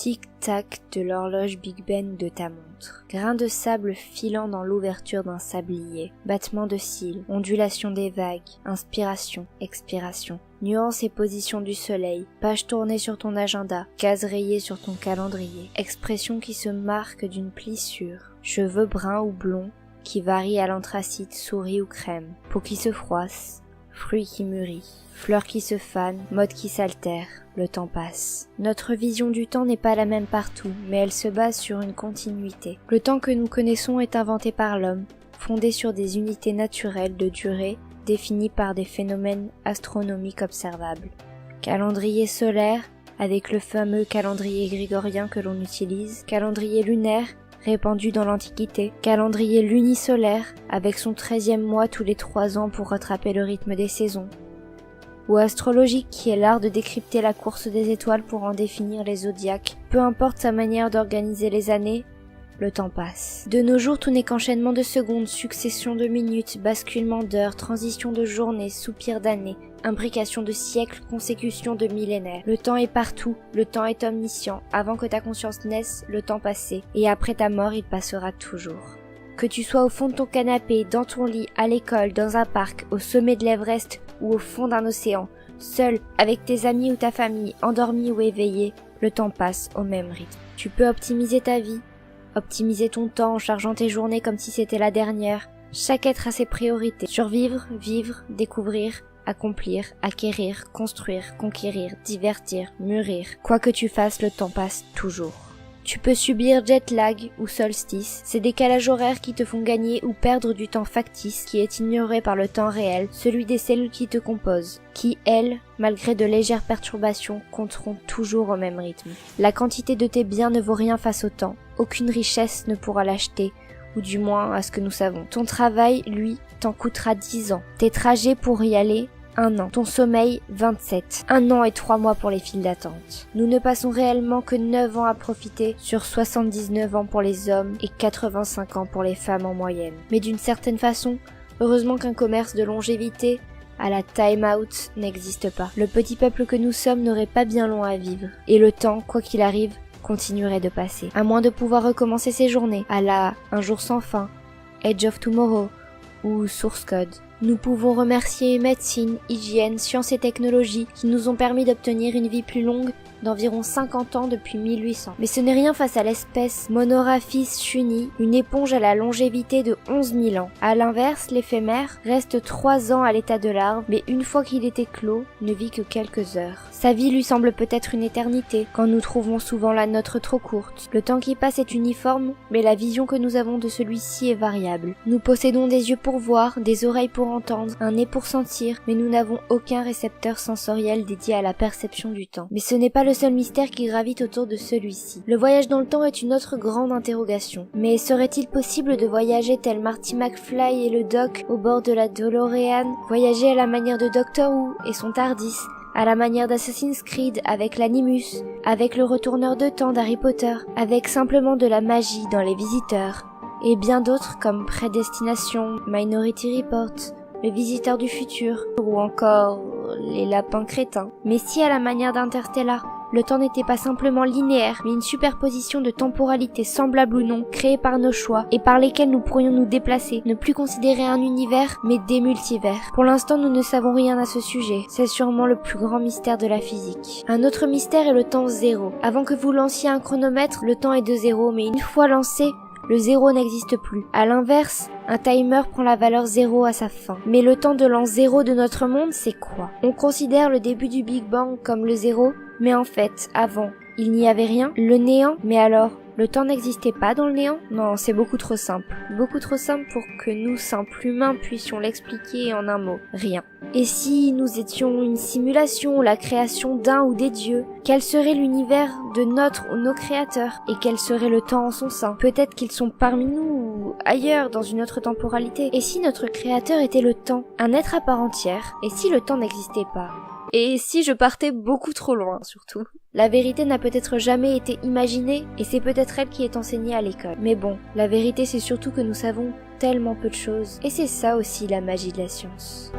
Tic-tac de l'horloge Big Ben de ta montre. Grains de sable filant dans l'ouverture d'un sablier. Battement de cils, ondulation des vagues, inspiration, expiration. Nuances et position du soleil, page tournée sur ton agenda, case rayée sur ton calendrier. Expression qui se marque d'une plissure. Cheveux bruns ou blonds, qui varient à l'anthracite, souris ou crème. Peau qui se froisse, fruit qui mûrit. Fleurs qui se fanent, mode qui s'altère, le temps passe. Notre vision du temps n'est pas la même partout, mais elle se base sur une continuité. Le temps que nous connaissons est inventé par l'homme, fondé sur des unités naturelles de durée définies par des phénomènes astronomiques observables. Calendrier solaire, avec le fameux calendrier grégorien que l'on utilise, calendrier lunaire, répandu dans l'Antiquité, calendrier lunisolaire, avec son 13e mois tous les 3 ans pour rattraper le rythme des saisons, ou astrologique qui est l'art de décrypter la course des étoiles pour en définir les zodiaques. Peu importe sa manière d'organiser les années, le temps passe. De nos jours, tout n'est qu'enchaînement de secondes, succession de minutes, basculement d'heures, transition de journées, soupir d'années, imbrication de siècles, consécution de millénaires. Le temps est partout, le temps est omniscient. Avant que ta conscience naisse, le temps passait, et après ta mort, il passera toujours. Que tu sois au fond de ton canapé, dans ton lit, à l'école, dans un parc, au sommet de l'Everest ou au fond d'un océan, seul, avec tes amis ou ta famille, endormi ou éveillé, le temps passe au même rythme. Tu peux optimiser ta vie, optimiser ton temps en chargeant tes journées comme si c'était la dernière. Chaque être a ses priorités. Survivre, vivre, découvrir, accomplir, acquérir, construire, conquérir, divertir, mûrir. Quoi que tu fasses, le temps passe toujours. Tu peux subir jet lag ou solstice, ces décalages horaires qui te font gagner ou perdre du temps factice qui est ignoré par le temps réel, celui des cellules qui te composent, qui, elles, malgré de légères perturbations, compteront toujours au même rythme. La quantité de tes biens ne vaut rien face au temps, aucune richesse ne pourra l'acheter, ou du moins à ce que nous savons. Ton travail, lui, t'en coûtera 10 ans. Tes trajets pour y aller, 1 an. Ton sommeil, 27. 1 an et 3 mois pour les files d'attente. Nous ne passons réellement que 9 ans à profiter sur 79 ans pour les hommes et 85 ans pour les femmes en moyenne. Mais d'une certaine façon, heureusement qu'un commerce de longévité à la time out n'existe pas. Le petit peuple que nous sommes n'aurait pas bien long à vivre. Et le temps, quoi qu'il arrive, continuerait de passer. À moins de pouvoir recommencer ses journées à la Un jour sans fin, Edge of Tomorrow ou Source Code. Nous pouvons remercier médecine, hygiène, sciences et technologies qui nous ont permis d'obtenir une vie plus longue d'environ 50 ans depuis 1800. Mais ce n'est rien face à l'espèce Monoraphis shuni, une éponge à la longévité de 11 000 ans. À l'inverse, l'éphémère reste 3 ans à l'état de larve, mais une fois qu'il est éclos, ne vit que quelques heures. Sa vie lui semble peut-être une éternité, quand nous trouvons souvent la nôtre trop courte. Le temps qui passe est uniforme, mais la vision que nous avons de celui-ci est variable. Nous possédons des yeux pour voir, des oreilles pour entendre, un nez pour sentir, mais nous n'avons aucun récepteur sensoriel dédié à la perception du temps. Mais ce n'est pas le seul mystère qui gravite autour de celui-ci. Le voyage dans le temps est une autre grande interrogation. Mais serait-il possible de voyager tel Marty McFly et le Doc au bord de la DeLorean, voyager à la manière de Doctor Who et son TARDIS, à la manière d'Assassin's Creed avec l'Animus, avec le retourneur de temps d'Harry Potter, avec simplement de la magie dans Les Visiteurs, et bien d'autres comme Prédestination, Minority Report, Le Visiteur du Futur, ou encore Les Lapins Crétins. Mais si à la manière d'Interstellar, le temps n'était pas simplement linéaire, mais une superposition de temporalités semblables ou non, créées par nos choix, et par lesquelles nous pourrions nous déplacer, ne plus considérer un univers, mais des multivers. Pour l'instant, nous ne savons rien à ce sujet. C'est sûrement le plus grand mystère de la physique. Un autre mystère est le temps zéro. Avant que vous lanciez un chronomètre, le temps est de 0, mais une fois lancé, le 0 n'existe plus. À l'inverse, un timer prend la valeur 0 à sa fin. Mais le temps de l'an 0 de notre monde, c'est quoi? On considère le début du Big Bang comme le 0, mais en fait, avant, il n'y avait rien, le néant. Mais alors, le temps n'existait pas dans le néant? Non, c'est beaucoup trop simple. Beaucoup trop simple pour que nous, simples humains, puissions l'expliquer en un mot. Rien. Et si nous étions une simulation, la création d'un ou des dieux, quel serait l'univers de notre ou nos créateurs? Et quel serait le temps en son sein? Peut-être qu'ils sont parmi nous ou ailleurs, dans une autre temporalité. Et si notre créateur était le temps, un être à part entière? Et si le temps n'existait pas? Et si je partais beaucoup trop loin, surtout? La vérité n'a peut-être jamais été imaginée, et c'est peut-être elle qui est enseignée à l'école. Mais bon, la vérité c'est surtout que nous savons tellement peu de choses, et c'est ça aussi la magie de la science.